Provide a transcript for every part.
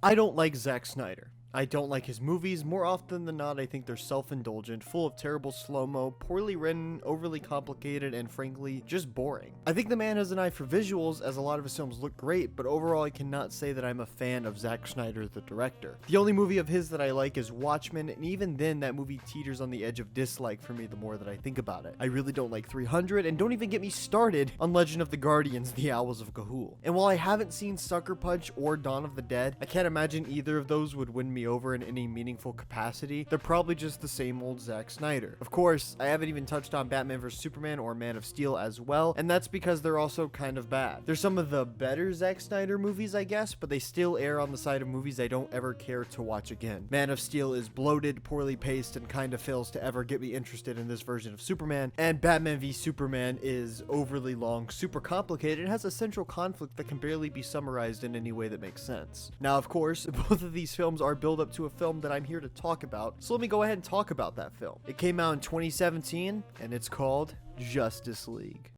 I don't like Zack Snyder. I don't like his movies. More often than not, I think they're self-indulgent, full of terrible slow-mo, poorly written, overly complicated, and frankly, just boring. I think the man has an eye for visuals, as a lot of his films look great, but overall I cannot say that I'm a fan of Zack Snyder, the director. The only movie of his that I like is Watchmen, and even then, that movie teeters on the edge of dislike for me the more that I think about it. I really don't like 300, and don't even get me started on Legend of the Guardians, The Owls of Ga'Hoole. And while I haven't seen Sucker Punch or Dawn of the Dead, I can't imagine either of those would win me over in any meaningful capacity. They're probably just the same old Zack Snyder. Of course, I haven't even touched on Batman vs Superman or Man of Steel as well, and that's because they're also kind of bad. They're some of the better Zack Snyder movies, I guess, but they still err on the side of movies I don't ever care to watch again. Man of Steel is bloated, poorly paced, and kind of fails to ever get me interested in this version of Superman, and Batman v Superman is overly long, super complicated, and has a central conflict that can barely be summarized in any way that makes sense. Now, of course, both of these films are build up to a film that I'm here to talk about, so let me go ahead and talk about that film. It came out in 2017, and it's called Justice League.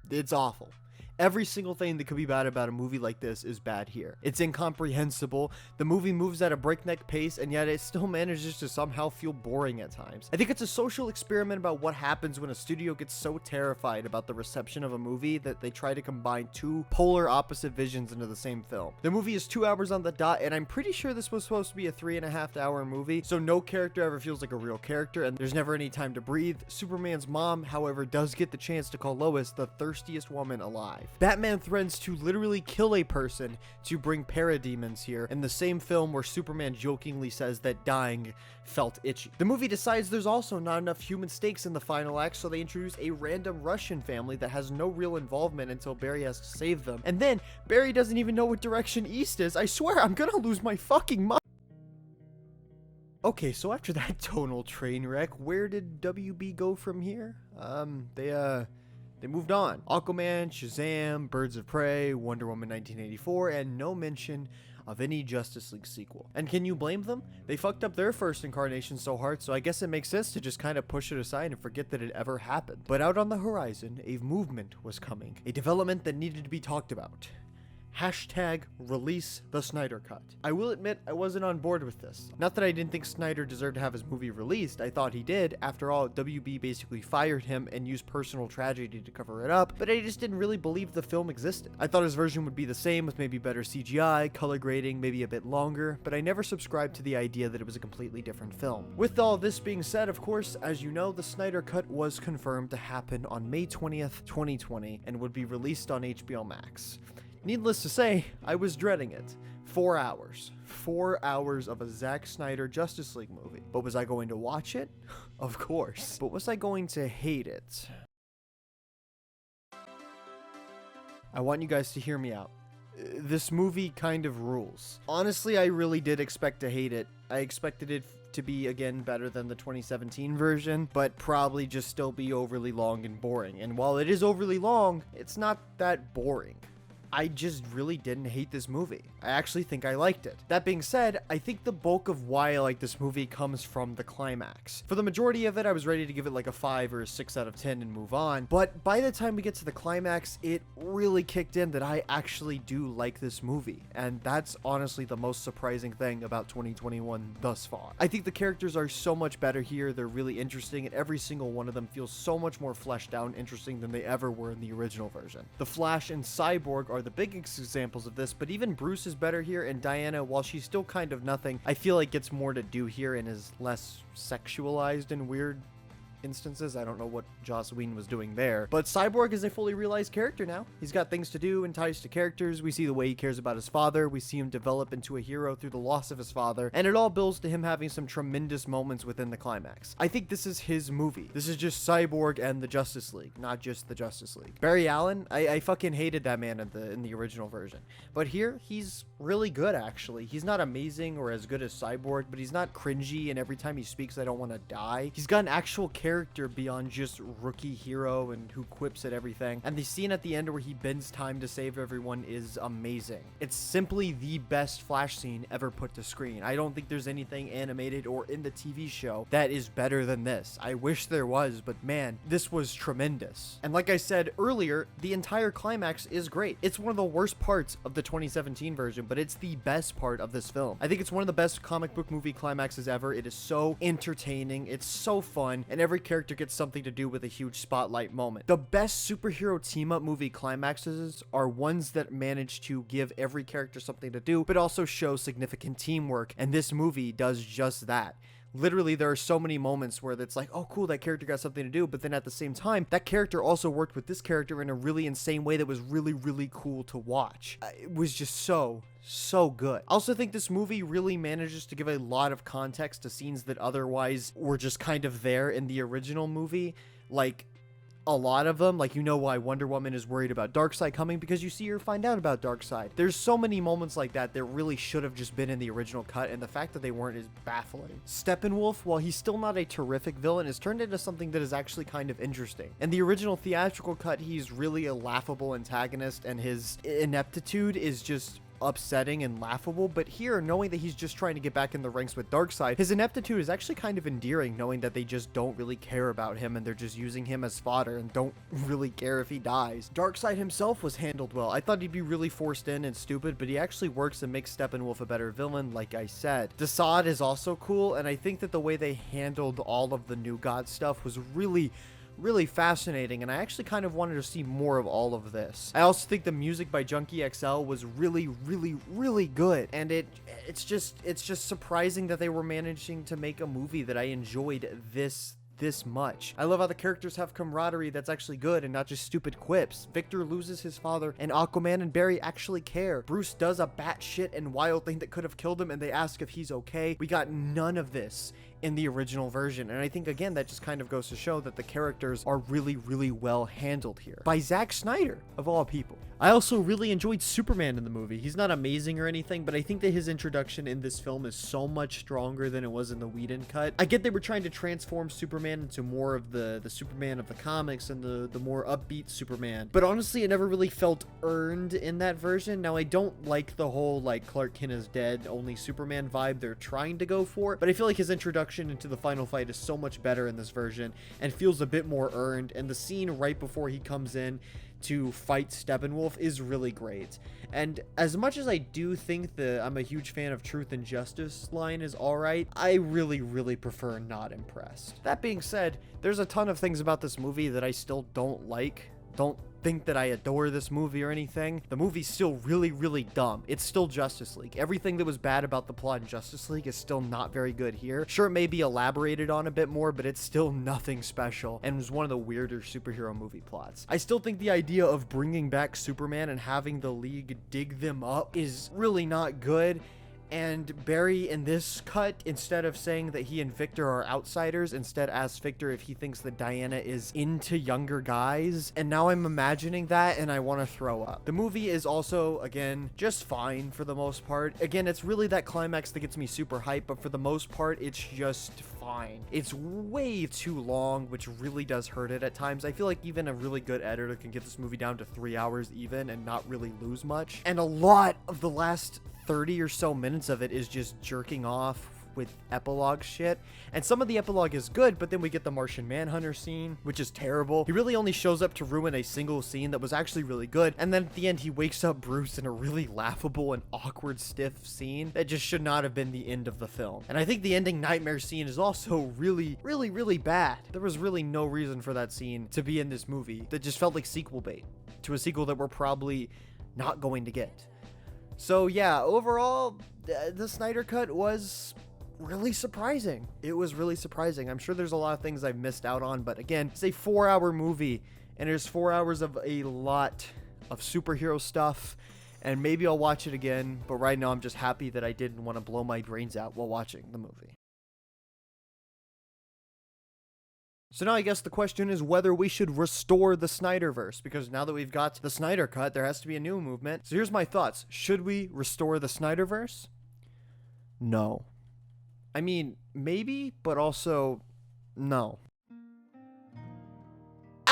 It's awful. Every single thing that could be bad about a movie like this is bad here. It's incomprehensible, the movie moves at a breakneck pace, and yet it still manages to somehow feel boring at times. I think it's a social experiment about what happens when a studio gets so terrified about the reception of a movie that they try to combine two polar opposite visions into the same film. The movie is 2 hours on the dot, and I'm pretty sure this was supposed to be a 3.5 hour movie, so no character ever feels like a real character, and there's never any time to breathe. Superman's mom, however, does get the chance to call Lois the thirstiest woman alive. Batman threatens to literally kill a person to bring parademons here in the same film where Superman jokingly says that dying felt itchy. The movie decides there's also not enough human stakes in the final act, so they introduce a random Russian family that has no real involvement until Barry has to save them. And then Barry doesn't even know what direction east is. I swear I'm gonna lose my fucking mind. Okay, so after that tonal train wreck, where did WB go from here? They moved on. Aquaman, Shazam, Birds of Prey, Wonder Woman 1984, and no mention of any Justice League sequel. And can you blame them? They fucked up their first incarnation so hard, so I guess it makes sense to just kind of push it aside and forget that it ever happened. But out on the horizon, a movement was coming. A development that needed to be talked about. Hashtag release the Snyder Cut. I will admit I wasn't on board with this. Not that I didn't think Snyder deserved to have his movie released, I thought he did. After all, WB basically fired him and used personal tragedy to cover it up, but I just didn't really believe the film existed. I thought his version would be the same with maybe better CGI, color grading, maybe a bit longer, but I never subscribed to the idea that it was a completely different film. With all this being said, of course, as you know, the Snyder Cut was confirmed to happen on May 20th, 2020, and would be released on HBO Max. Needless to say, I was dreading it. 4 hours. 4 hours of a Zack Snyder Justice League movie. But was I going to watch it? Of course. But was I going to hate it? I want you guys to hear me out. This movie kind of rules. Honestly, I really did expect to hate it. I expected it to be, again, better than the 2017 version, but probably just still be overly long and boring. And while it is overly long, it's not that boring. I just really didn't hate this movie. I actually think I liked it. That being said, I think the bulk of why I like this movie comes from the climax. For the majority of it, I was ready to give it like a 5 or a 6 out of 10 and move on, but by the time we get to the climax, it really kicked in that I actually do like this movie, and that's honestly the most surprising thing about 2021 thus far. I think the characters are so much better here, they're really interesting, and every single one of them feels so much more fleshed out and interesting than they ever were in the original version. The Flash and Cyborg are the biggest examples of this, but even Bruce is better here, and Diana, while she's still kind of nothing, I feel like gets more to do here and is less sexualized in weird instances. I don't know what Joss Whedon was doing there, but Cyborg is a fully realized character now. He's got things to do and ties to characters. We see the way he cares about his father. We see him develop into a hero through the loss of his father, and it all builds to him having some tremendous moments within the climax. I think this is his movie. This is just Cyborg and the Justice League, not just the Justice League. Barry Allen, I fucking hated that man in the original version, but here he's really good. Actually, he's not amazing or as good as Cyborg, but he's not cringy, and every time he speaks I don't want to die. He's got an actual character character beyond just rookie hero and who quips at everything. And the scene at the end where he bends time to save everyone is amazing. It's simply the best Flash scene ever put to screen. I don't think there's anything animated or in the TV show that is better than this. I wish there was, but man, this was tremendous. And like I said earlier, the entire climax is great. It's one of the worst parts of the 2017 version, but it's the best part of this film. I think it's one of the best comic book movie climaxes ever. It is so entertaining, it's so fun, and every character gets something to do with a huge spotlight moment. The best superhero team-up movie climaxes are ones that manage to give every character something to do, but also show significant teamwork, and this movie does just that. Literally, there are so many moments where it's like, oh cool, that character got something to do, but then at the same time, that character also worked with this character in a really insane way that was really cool to watch. It was just so good. I also think this movie really manages to give a lot of context to scenes that otherwise were just kind of there in the original movie. Like, a lot of them, like, you know why Wonder Woman is worried about Darkseid coming, because you see her find out about Darkseid. There's so many moments like that that really should have just been in the original cut, and the fact that they weren't is baffling. Steppenwolf, while he's still not a terrific villain, is turned into something that is actually kind of interesting. In the original theatrical cut, he's really a laughable antagonist, and his ineptitude is just upsetting and laughable, but here, knowing that he's just trying to get back in the ranks with Darkseid, his ineptitude is actually kind of endearing, knowing that they just don't really care about him and they're just using him as fodder and don't really care if he dies. Darkseid himself was handled well. I thought he'd be really forced in and stupid, but he actually works and makes Steppenwolf a better villain, like I said. Desaad is also cool, and I think that the way they handled all of the New God stuff was really fascinating, and I actually kind of wanted to see more of all of this. I also think the music by Junkie XL was really good, and it's just surprising that they were managing to make a movie that I enjoyed this much. I love how the characters have camaraderie that's actually good and not just stupid quips. Victor loses his father, and Aquaman and Barry actually care. Bruce does a batshit and wild thing that could have killed him, and they ask if he's okay. We got none of this in the original version, and I think again that just kind of goes to show that the characters are really well handled here by Zack Snyder of all people. I also really enjoyed Superman in the movie. He's not amazing or anything, but I think that his introduction in this film is so much stronger than it was in the Whedon cut. I get they were trying to transform Superman into more of the Superman of the comics and the more upbeat Superman, but honestly it never really felt earned in that version. Now I don't like the whole like Clark Kent is dead, only Superman vibe they're trying to go for, but I feel like his introduction into the final fight is so much better in this version and feels a bit more earned, and the scene right before he comes in to fight Steppenwolf is really great. And as much as I do think that I'm a huge fan of Truth and Justice line is alright, I really prefer Not Impressed. That being said, there's a ton of things about this movie that I still don't like. Don't think that I adore this movie or anything. The movie's still really dumb. It's still Justice League. Everything that was bad about the plot in Justice League is still not very good here. Sure, it may be elaborated on a bit more, but it's still nothing special and was one of the weirder superhero movie plots. I still think the idea of bringing back Superman and having the League dig them up is really not good. And Barry in this cut, instead of saying that he and Victor are outsiders, instead asks Victor if he thinks that Diana is into younger guys. And now I'm imagining that and I want to throw up. The movie is also, again, just fine for the most part. Again, it's really that climax that gets me super hyped, but for the most part, it's just fine. It's way too long, which really does hurt it at times. I feel like even a really good editor can get this movie down to 3 hours even and not really lose much. And a lot of the last 30 or so minutes of it is just jerking off with epilogue shit, and some of the epilogue is good, but then we get the Martian Manhunter scene, which is terrible. He really only shows up to ruin a single scene that was actually really good, and then at the end he wakes up Bruce in a really laughable and awkward stiff scene that just should not have been the end of the film. And I think the ending nightmare scene is also really bad. There was really no reason for that scene to be in this movie. That just felt like sequel bait to a sequel that we're probably not going to get. So yeah, overall, the Snyder Cut was really surprising. It was really surprising. I'm sure there's a lot of things I've missed out on, but again, it's a 4-hour movie, and there's 4 hours of a lot of superhero stuff, and maybe I'll watch it again, but right now I'm just happy that I didn't want to blow my brains out while watching the movie. So now I guess the question is whether we should restore the Snyderverse, because now that we've got the Snyder Cut, there has to be a new movement. So here's my thoughts. Should we restore the Snyderverse? No. I mean, maybe, but also no.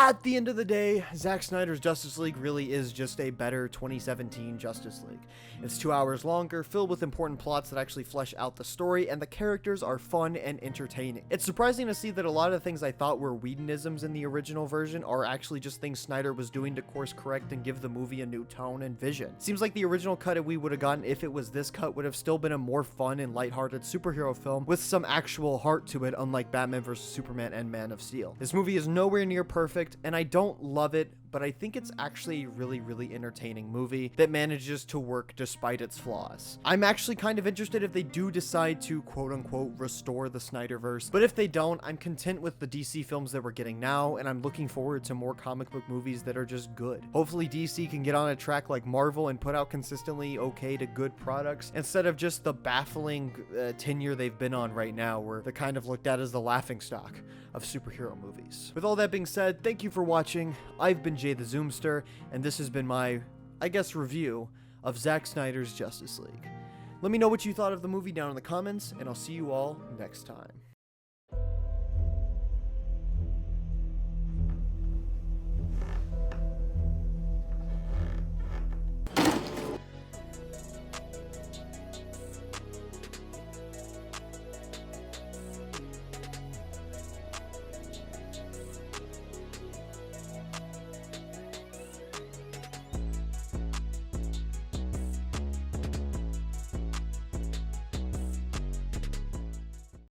At the end of the day, Zack Snyder's Justice League really is just a better 2017 Justice League. It's 2 hours longer, filled with important plots that actually flesh out the story, and the characters are fun and entertaining. It's surprising to see that a lot of the things I thought were Whedonisms in the original version are actually just things Snyder was doing to course correct and give the movie a new tone and vision. Seems like the original cut that we would have gotten if it was this cut would have still been a more fun and lighthearted superhero film with some actual heart to it, unlike Batman vs. Superman and Man of Steel. This movie is nowhere near perfect, and I don't love it, but I think it's actually a really entertaining movie that manages to work despite its flaws. I'm actually kind of interested if they do decide to quote-unquote restore the Snyderverse, but if they don't, I'm content with the DC films that we're getting now, and I'm looking forward to more comic book movies that are just good. Hopefully DC can get on a track like Marvel and put out consistently okay to good products, instead of just the baffling tenure they've been on right now, where they're kind of looked at as the laughingstock of superhero movies. With all that being said, thank you for watching. I've been JayTheZoomster, and this has been my, I guess, review of Zack Snyder's Justice League. Let me know what you thought of the movie down in the comments, and I'll see you all next time.